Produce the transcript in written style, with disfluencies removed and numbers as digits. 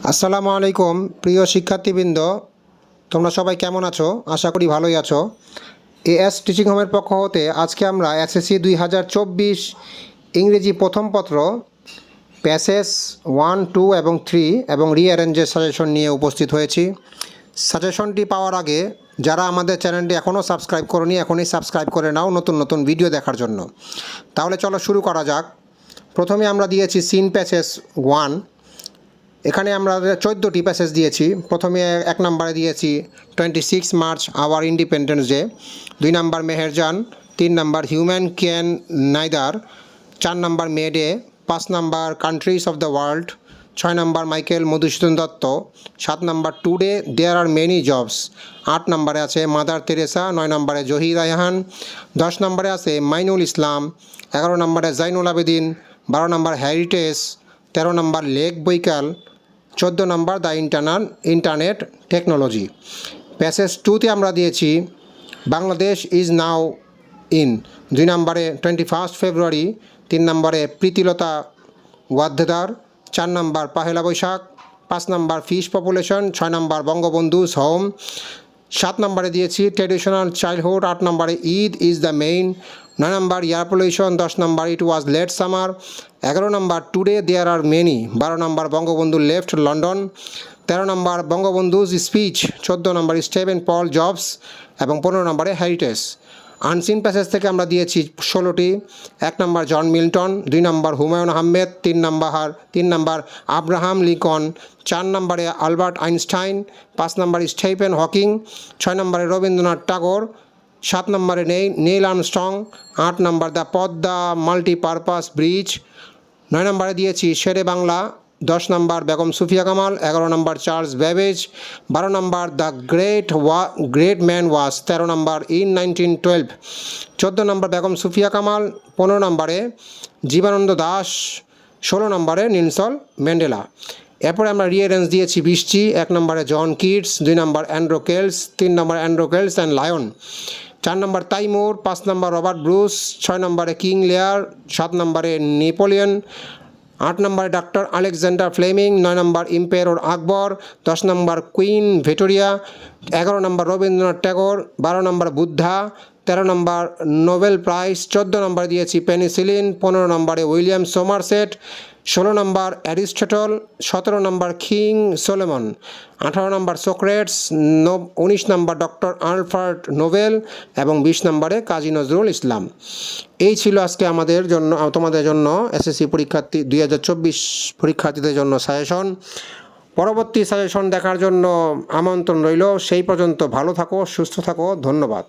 আসসালামু আলাইকুম প্রিয় শিক্ষার্থীবৃন্দ, তোমরা সবাই কেমন আছো? আশা করি ভালোই আছো। এএস টিচিং হোমের পক্ষ হতে আজকে আমরা এসএসসি 2024 ইংরেজি প্রথম পত্র প্যাসেজ 1, 2 এবং 3 এবং রিঅ্যারেঞ্জের সাজেশন নিয়ে উপস্থিত হয়েছি। সাজেশনটি পাওয়ার আগে যারা আমাদের চ্যানেলটি এখনও সাবস্ক্রাইব করোনি, এখনই সাবস্ক্রাইব করে নাও নতুন নতুন ভিডিও দেখার জন্য। তাহলে চলো শুরু করা যাক। প্রথমে আমরা দিয়েছি সিন প্যাসেজ 1। এখানে আমরা 14টি প্যাসেজ দিয়েছি। প্রথমে 1 নম্বরে দিয়েছি 26 মার্চ আওয়ার ইন্ডিপেন্ডেন্স ডে, 2 নম্বর মেহেরজান, 3 নম্বর হিউম্যান ক্যান নাইদার, 4 নম্বর মে ডে, 5 নম্বর কান্ট্রিজ অফ দ্য ওয়ার্ল্ড, 6 নম্বর মাইকেল মধুসূদন দত্ত, 7 নম্বর today there are many jobs, 8 নম্বরে আছে মাদার তেরেসা, 9 নম্বরে জহির রায়হান, 10 নম্বরে আছে মাইনুল ইসলাম, 11 নম্বরে Zainul Abedin, 12 number heritage, 13 number lake Baikal, 14 number the internet technology. Passage 2তে আমরা দিয়েছি বাংলাদেশ ইজ নাও ইন, 2 নম্বরে 21 ফেব্রুয়ারি, 3 নম্বরে প্রীতিলতা ওয়াদ্দেদার, 4 নম্বর পহেলা বৈশাখ, 5 নম্বর ফিশ পপুলেশন, 6 নম্বর বঙ্গবন্ধুস হোম, 7 নম্বরে দিয়েছি ট্রেডিশনাল চাইল্ডহুড, 8 নম্বরে ঈদ ইজ দ্য মেইন, 9 নম্বর এয়ার পলিউশন, 10 নম্বর ইট ওয়াজ লেট সামার, 11 নম্বর টুডে দেয়ার আর মেনি, 12 নম্বর বঙ্গবন্ধু লেফট লন্ডন, 13 নম্বর বঙ্গবন্ধুজ স্পিচ, 14 নম্বর স্টিভেন পল জবস এবং 15 নম্বরে হেরিটেজ। আনসিন প্যাসেজ থেকে আমরা দিয়েছি 16টি। 1 নম্বর John Milton, 2 number Humayun Ahmed, 3 number Abraham Lincoln, 4 নম্বরে Albert Einstein, 5 number Stephen Hawking, 6 নম্বরে রবীন্দ্রনাথ ঠাকুর, 7 নম্বরে Neil Armstrong, 8 number the Padma multipurpose bridge, 9 নম্বরে দিয়েছি Shere Bangla, 10 number Begum Sufia Kamal, 11 number Charles Babbage, 12 number the great man was, 13 number in 1912, 14 number Begum Sufia Kamal, 15 নম্বরে জীবানন্দ দাস, 16 নম্বরে নেলসন ম্যান্ডেলা। এরপরে আমরা rearrange দিয়েছি 20টি। 1 নম্বরে জন কিটস, 2 নম্বর অ্যান্ড্রু কেলস, 3 নম্বর অ্যান্ড্রু কেলস অ্যান্ড লায়ন, 4 নম্বর তাইমুর, 5 নম্বর রবার্ট ব্রুস, 6 নম্বরে কিং লেয়ার, 7 নম্বরে নেপোলিয়ন, 8 নম্বরে ডক্টর আলেকজান্ডার ফ্লেমিং, 9 নম্বর ইম্পেরর আকবর, 10 নম্বর কুইন ভিক্টোরিয়া, 11 নম্বর রবীন্দ্রনাথ ট্যাগোর, 12 নম্বর বুদ্ধা, 13 নম্বর নোবেল প্রাইজ, 14 নম্বর দিয়েছি পেনিসিলিন, 15 নম্বরে উইলিয়াম সোমারসেট, 16 নম্বর অ্যারিস্টটল, 17 নম্বর কিং সলোমন, 18 নম্বর সোক্রেটস, 19 নম্বর ডক্টর আলফ্রেড নোবেল এবং 20 নম্বরে কাজী নজরুল ইসলাম। এই ছিল আজকে তোমাদের জন্য এসএসসি 2024 পরীক্ষার্থীদের জন্য সাজেশন। পরবর্তী সাজেশন দেখার জন্য আমন্ত্রণ রইল। সেই পর্যন্ত ভালো থাকো, সুস্থ থাকো। ধন্যবাদ।